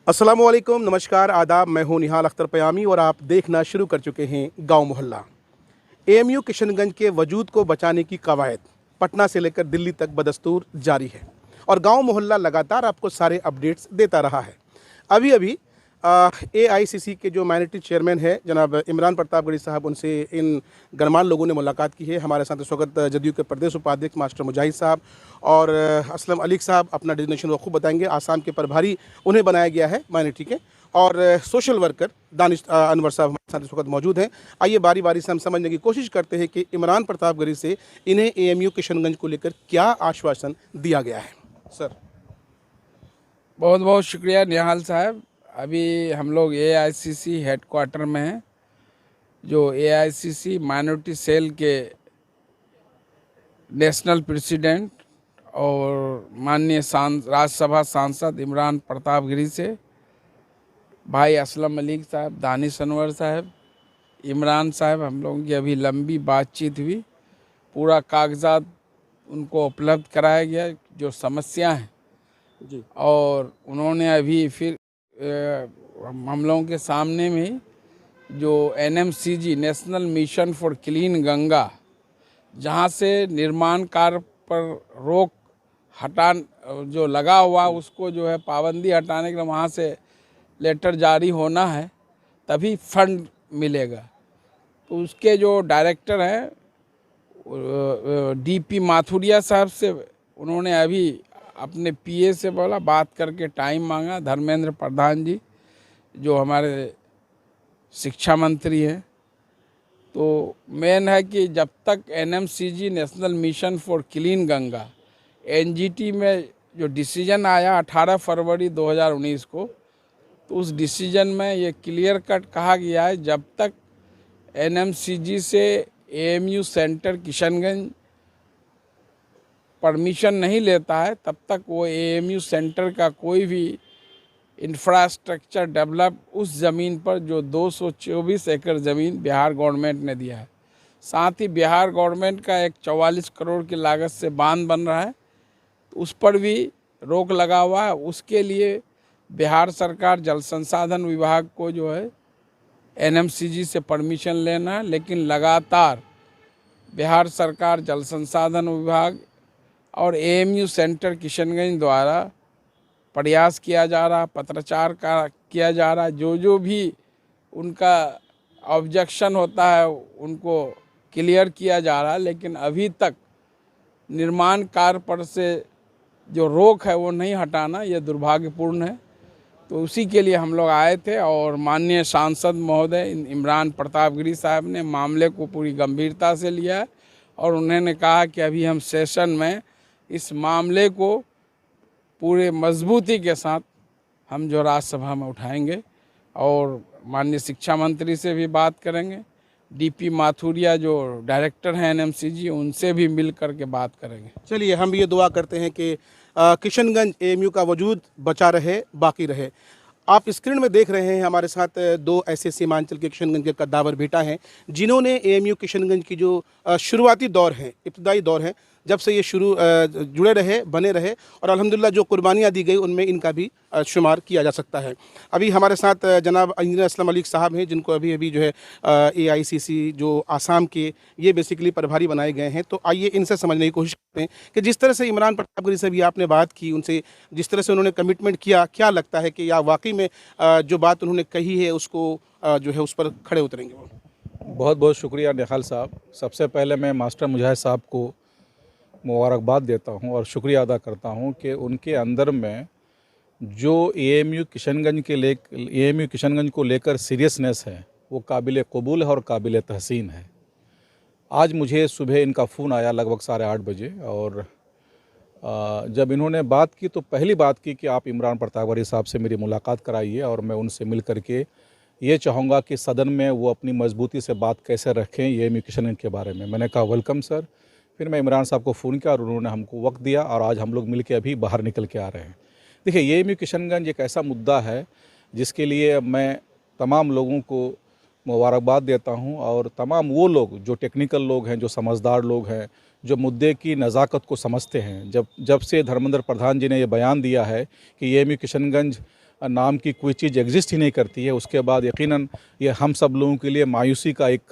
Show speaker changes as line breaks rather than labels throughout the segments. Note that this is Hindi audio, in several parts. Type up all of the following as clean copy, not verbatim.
अस्सलामुअलैकुम, नमस्कार, आदाब। मैं हूं निहाल अख्तर पयामी और आप देखना शुरू कर चुके हैं गांव मोहल्ला। एएमयू किशनगंज के वजूद को बचाने की कवायद पटना से लेकर दिल्ली तक बदस्तूर जारी है और गांव मोहल्ला लगातार आपको सारे अपडेट्स देता रहा है। अभी अभी एआईसीसी के जो माइनॉरिटी चेयरमैन है जनाब इमरान प्रतापगढ़ी साहब, उनसे इन गणमान्य लोगों ने मुलाकात की है। हमारे साथ इस वक्त जदयू के प्रदेश उपाध्यक्ष मास्टर मुजाहिद साहब और असलम अली साहब अपना डिजिग्नेशन वो खूब बताएंगे। आसाम के प्रभारी उन्हें बनाया गया है माइनॉरिटी के, और सोशल वर्कर दानिश अनवर साहब हमारे साथ इस वक्त मौजूद हैं। आइए बारी बारी से हम समझने की कोशिश करते हैं कि इमरान प्रतापगढ़ी से इन्हें एएमयू किशनगंज को लेकर क्या आश्वासन दिया गया है। सर,
बहुत बहुत शुक्रिया निहाल साहब। अभी हम लोग एआईसीसी हेडक्वार्टर में हैं, जो एआईसीसी माइनॉरिटी सेल के नेशनल प्रेसिडेंट और माननीय राज्यसभा सांसद इमरान प्रतापगढ़ी से भाई असलम अली साहब, दानिश अनवर साहब, इमरान साहब, हम लोगों की अभी लंबी बातचीत हुई। पूरा कागजात उनको उपलब्ध कराया गया जो समस्या हैं
जी।
और उन्होंने अभी फिर हम लोगों के सामने में जो NMCG national mission for clean Ganga, जहां से निर्माण कार्य पर रोक जो लगा हुआ उसको जो है पाबंदी हटाने के लिए वहाँ से लेटर जारी होना है, तभी फंड मिलेगा। तो उसके जो डायरेक्टर हैं डीपी माथुरिया साहब से उन्होंने अभी अपने पीए से बोला, बात करके टाइम मांगा। धर्मेंद्र प्रधान जी जो हमारे शिक्षा मंत्री हैं, तो मेन है कि जब तक NMCG national mission for clean Ganga NGT में जो डिसीजन आया 18 फरवरी 2019 को, तो उस डिसीजन में ये क्लियर कट कहा गया है जब तक एनएमसीजी से एएमयू सेंटर किशनगंज परमिशन नहीं लेता है तब तक वो एएमयू सेंटर का कोई भी इंफ्रास्ट्रक्चर डेवलप उस ज़मीन पर जो 224 एकड़ ज़मीन बिहार गवर्नमेंट ने दिया है, साथ ही बिहार गवर्नमेंट का एक 44 करोड़ की लागत से बांध बन रहा है, तो उस पर भी रोक लगा हुआ है। उसके लिए बिहार सरकार जल संसाधन विभाग को जो है एनएमसीजी से परमिशन लेना है, लेकिन लगातार बिहार सरकार जल संसाधन विभाग और एएमयू सेंटर किशनगंज द्वारा प्रयास किया जा रहा, पत्राचार किया जा रहा। जो भी उनका ऑब्जेक्शन होता है उनको क्लियर किया जा रहा है, लेकिन अभी तक निर्माण कार्य पर से जो रोक है वो नहीं हटाना, ये दुर्भाग्यपूर्ण है। तो उसी के लिए हम लोग आए थे और माननीय सांसद महोदय इमरान प्रतापगढ़ी साहब ने मामले को पूरी गंभीरता से लिया और उन्होंने कहा कि अभी हम सेशन में इस मामले को पूरे मजबूती के साथ हम जो राज्यसभा में उठाएंगे और माननीय शिक्षा मंत्री से भी बात करेंगे। डीपी माथुरिया जो डायरेक्टर हैं एनएमसीजी, उनसे भी मिल कर के बात करेंगे।
चलिए, हम ये दुआ करते हैं कि किशनगंज एएमयू का वजूद बचा रहे, बाकी रहे। आप स्क्रीन में देख रहे हैं हमारे साथ दो ऐसे सीमांचल के किशनगंज के कद्दावर बेटा हैं जिन्होंने एएमयू किशनगंज की जो शुरुआती दौर है, इब्तदाई दौर है, जब से ये जुड़े रहे, बने रहे और अल्हम्दुलिल्लाह जो कुर्बानियाँ दी गई उनमें इनका भी शुमार किया जा सकता है। अभी हमारे साथ जनाब इंजीनियर असलम अली साहब हैं, जिनको अभी अभी जो है एआईसीसी जो आसाम के ये बेसिकली प्रभारी बनाए गए हैं। तो आइए इनसे समझने की कोशिश करते हैं कि जिस तरह से इमरान प्रतापगढ़ी से भी आपने बात की, उनसे जिस तरह से उन्होंने कमिटमेंट किया, क्या लगता है कि या वाकई में जो बात उन्होंने कही है उसको जो है उस पर खड़े उतरेंगे वो?
बहुत बहुत शुक्रिया निहाल साहब। सबसे पहले मैं मास्टर मुजाहिद साहब को मुबारकबाद देता हूं और शुक्रिया अदा करता हूं कि उनके अंदर में जो एएमयू किशनगंज को लेकर सीरियसनेस है वो काबिल कबूल है और काबिल तहसीन है। आज मुझे सुबह इनका फ़ोन आया लगभग 8:30 बजे और जब इन्होंने बात की तो पहली बात की कि आप इमरान प्रतापगढ़ी साहब से मेरी मुलाकात कराइए और मैं उनसे मिल करके ये चाहूँगा कि सदन में वो अपनी मजबूती से बात कैसे रखें एएमयू किशनगंज के बारे में। मैंने कहा वेलकम सर। फिर मैं इमरान साहब को फ़ोन किया और उन्होंने हमको वक्त दिया और आज हम लोग मिल के अभी बाहर निकल के आ रहे हैं। देखिए, एएमयू किशनगंज एक ऐसा मुद्दा है जिसके लिए मैं तमाम लोगों को मुबारकबाद देता हूं और तमाम वो लोग जो टेक्निकल लोग हैं, जो समझदार लोग हैं, जो मुद्दे की नज़ाकत को समझते हैं। जब से धर्मेंद्र प्रधान जी ने ये बयान दिया है कि एएमयू किशनगंज नाम की कोई चीज़ एग्जिस्ट ही नहीं करती है, उसके बाद यकीनन ये हम सब लोगों के लिए मायूसी का एक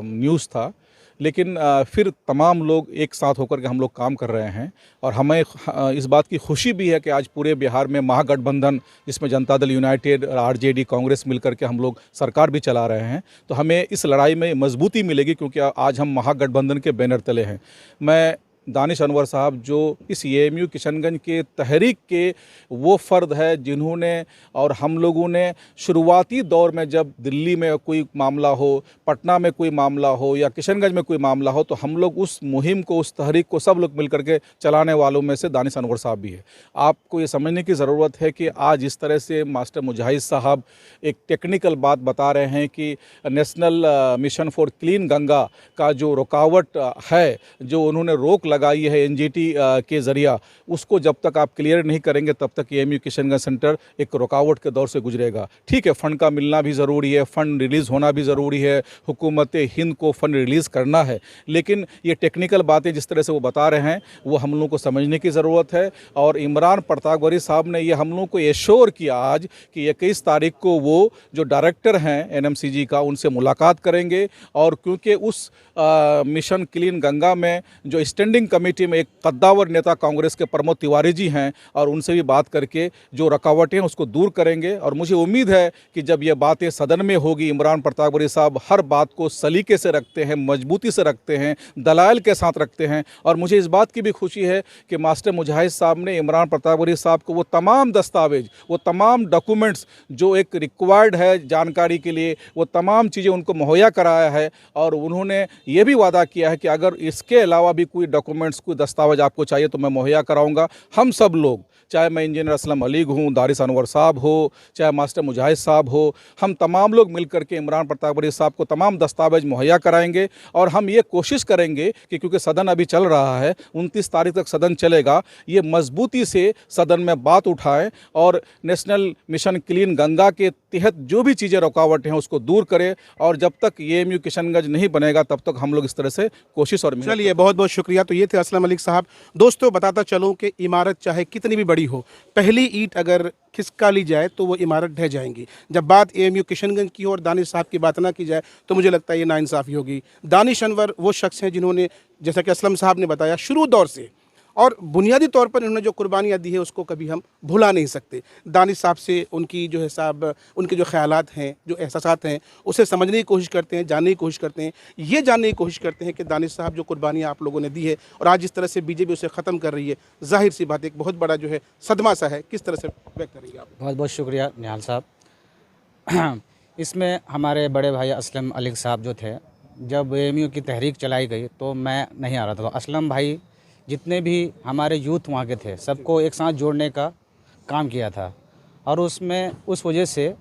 न्यूज़ था। लेकिन फिर तमाम लोग एक साथ होकर के हम लोग काम कर रहे हैं और हमें इस बात की खुशी भी है कि आज पूरे बिहार में महागठबंधन, जिसमें जनता दल यूनाइटेड और आरजेडी कांग्रेस मिलकर के हम लोग सरकार भी चला रहे हैं, तो हमें इस लड़ाई में मजबूती मिलेगी क्योंकि आज हम महागठबंधन के बैनर तले हैं। मैं दानिश अनवर साहब जो इस एएमयू किशनगंज के तहरीक के वो फ़र्द है जिन्होंने और हम लोगों ने शुरुआती दौर में जब दिल्ली में कोई मामला हो, पटना में कोई मामला हो या किशनगंज में कोई मामला हो, तो हम लोग उस मुहिम को, उस तहरीक को सब लोग मिल करके चलाने वालों में से दानिश अनवर साहब भी है। आपको ये समझने की ज़रूरत है कि आज इस तरह से मास्टर मुजाहिद साहब एक टेक्निकल बात बता रहे हैं कि national mission for clean Ganga का जो रुकावट है, जो उन्होंने रोक लगाई है एनजीटी के ज़रिया, उसको जब तक आप क्लियर नहीं करेंगे तब तक एएमयू किशनगंज सेंटर एक रुकावट के दौर से गुजरेगा। ठीक है, फ़ंड का मिलना भी ज़रूरी है, फ़ंड रिलीज़ होना भी ज़रूरी है, हुकूमत हिंद को फ़ंड रिलीज़ करना है, लेकिन ये टेक्निकल बातें जिस तरह से वो बता रहे हैं वो हम लोगों को समझने की ज़रूरत है। और इमरान प्रतापगढ़ी साहब ने ये हम लोगों को एश्योर किया आज कि 21 तारीख को वो जो डायरेक्टर हैं एनएमसीजी का, उनसे मुलाकात करेंगे। और क्योंकि उस मिशन क्लीन गंगा में जो स्टैंडिंग कमेटी में एक कद्दावर नेता कांग्रेस के प्रमोद तिवारी जी हैं, और उनसे भी बात करके जो रुकावटें हैं उसको दूर करेंगे। और मुझे उम्मीद है कि जब ये बातें सदन में होगी, इमरान प्रतापगढ़ी साहब हर बात को सलीके से रखते हैं, मजबूती से रखते हैं, दलाइल के साथ रखते हैं। और मुझे इस बात की भी खुशी है कि मास्टर मुजाहिद साहब ने इमरान प्रतापगढ़ी साहब को वो तमाम दस्तावेज, वो तमाम डॉक्यूमेंट्स जो एक रिक्वायर्ड है जानकारी के लिए, वो तमाम चीज़ें उनको मुहैया कराया है। और उन्होंने ये भी वादा किया है कि अगर इसके अलावा भी कोई डॉक्यूमेंट्स, कोई दस्तावेज आपको चाहिए तो मैं मुहैया कराऊंगा। हम सब लोग, चाहे मैं इंजीनियर असलम अली हूँ, दानिश अनवर साहब हो, चाहे मास्टर मुजाहिद साहब हो, हम तमाम लोग मिल करके इमरान प्रतापगढ़ी साहब को तमाम दस्तावेज मुहैया कराएंगे। और हम ये कोशिश करेंगे कि क्योंकि सदन अभी चल रहा है, 29 तारीख तक सदन चलेगा, ये मजबूती से सदन में बात उठाएं और नेशनल मिशन क्लीन गंगा के तहत जो भी चीज़ें रुकावटें हैं उसको दूर करें। और जब तक एएमयू किशनगंज नहीं बनेगा तब तक हम लोग इस तरह से कोशिश और
चलिए, बहुत बहुत शुक्रिया। तो ये थे असलम मलिक साहब। दोस्तों, बताता चलूं कि इमारत चाहे कितनी भी बड़ी हो, पहली ईंट अगर खिसका ली जाए तो वो इमारत ढह जाएंगी। जब बात एएमयू किशनगंज की और दानिश साहब की बात ना की जाए तो मुझे लगता है ये नाइंसाफ़ी होगी। दानिश अनवर वो शख्स हैं जिन्होंने, जैसा कि असलम साहब ने बताया, शुरू दौर से और बुनियादी तौर पर इन्होंने जो कुर्बानियाँ दी है उसको कभी हम भुला नहीं सकते। दानिश साहब से उनकी जो हिसाब, उनके जो ख्यालात हैं, जो एहसासात हैं, उसे समझने की कोशिश करते हैं, जानने की कोशिश करते हैं, ये जानने की कोशिश करते हैं कि दानिश साहब जो कुर्बानियाँ आप लोगों ने दी है और आज जिस तरह से बीजेपी उसे ख़त्म कर रही है, जाहिर सी बात एक बहुत बड़ा जो है सदमा सा है। किस तरह से व्यक्त करेंगे आप?
बहुत बहुत शुक्रिया निहाल साहब। इसमें हमारे बड़े भाई असलम अली साहब जो थे, जब एएमयू की तहरीक चलाई गई तो मैं नहीं आ रहा था। तो असलम भाई जितने भी हमारे यूथ वहाँ के थे सबको एक साथ जोड़ने का काम किया था। और उसमें उस वजह से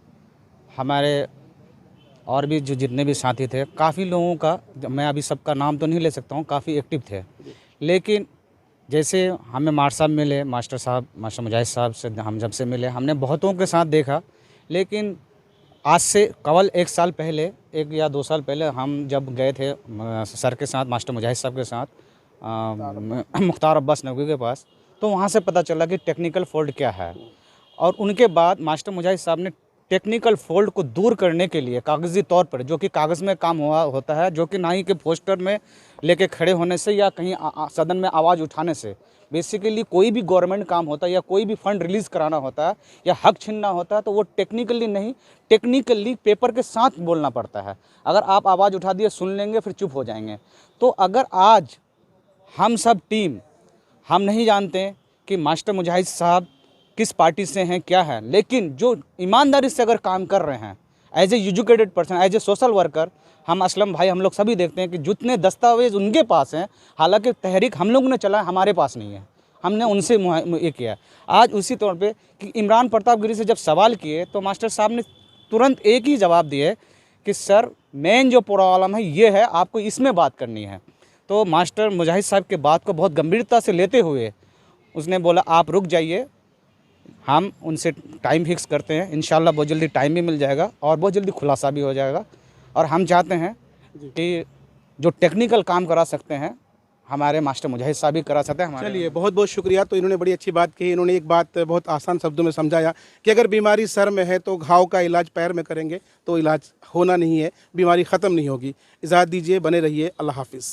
हमारे और भी जो जितने भी साथी थे, काफ़ी लोगों का, मैं अभी सबका नाम तो नहीं ले सकता हूँ, काफ़ी एक्टिव थे। लेकिन जैसे हमें मास्टर मुजाहिद साहब से हम जब से मिले, हमने बहुतों के साथ देखा। लेकिन आज से कवल 1 साल पहले, 1 या 2 साल पहले हम जब गए थे सर के साथ, मास्टर मुजाहिद साहब के साथ मुख्तार अब्बास नकवी के पास, तो वहाँ से पता चला कि टेक्निकल फॉल्ट क्या है। और उनके बाद मास्टर मुजाहिद साहब ने टेक्निकल फॉल्ट को दूर करने के लिए कागज़ी तौर पर, जो कि कागज़ में काम होता है, जो कि ना ही के पोस्टर में लेके खड़े होने से या कहीं सदन में आवाज़ उठाने से, बेसिकली कोई भी गवर्नमेंट काम होता है या कोई भी फंड रिलीज़ कराना होता है या हक छीनना होता है तो वो टेक्निकली नहीं, टेक्निकली पेपर के साथ बोलना पड़ता है। अगर आप आवाज़ उठा दिए, सुन लेंगे, फिर चुप हो जाएंगे। तो अगर आज हम सब टीम, हम नहीं जानते कि मास्टर मुजाहिद साहब किस पार्टी से हैं, क्या है, लेकिन जो ईमानदारी से अगर काम कर रहे हैं as a educated person, as a social worker, हम असलम भाई, हम लोग सभी देखते हैं कि जितने दस्तावेज उनके पास हैं, हालांकि तहरीक हम लोग ने चला, हमारे पास नहीं है, हमने उनसे ये किया। आज उसी तौर पे कि इमरान प्रतापगढ़ी से जब सवाल किए तो मास्टर साहब ने तुरंत एक ही जवाब दिए कि सर मेन जो प्रॉब्लम है ये है, आपको इसमें बात करनी है। तो मास्टर मुजाहिद साहब के बात को बहुत गंभीरता से लेते हुए उसने बोला आप रुक जाइए, हम उनसे टाइम फिक्स करते हैं, इंशाल्लाह बहुत जल्दी टाइम भी मिल जाएगा और बहुत जल्दी खुलासा भी हो जाएगा। और हम चाहते हैं कि जो टेक्निकल काम करा सकते हैं हमारे मास्टर मुजाहिद साहब भी करा सकते हैं हमारे।
चलिए, बहुत बहुत शुक्रिया। तो इन्होंने बड़ी अच्छी बात कही। इन्होंने एक बात बहुत आसान शब्दों में समझाया कि अगर बीमारी सर में है तो घाव का इलाज पैर में करेंगे तो इलाज होना नहीं है, बीमारी ख़त्म नहीं होगी। इजाज़त दीजिए, बने रहिए, अल्लाह हाफिज़।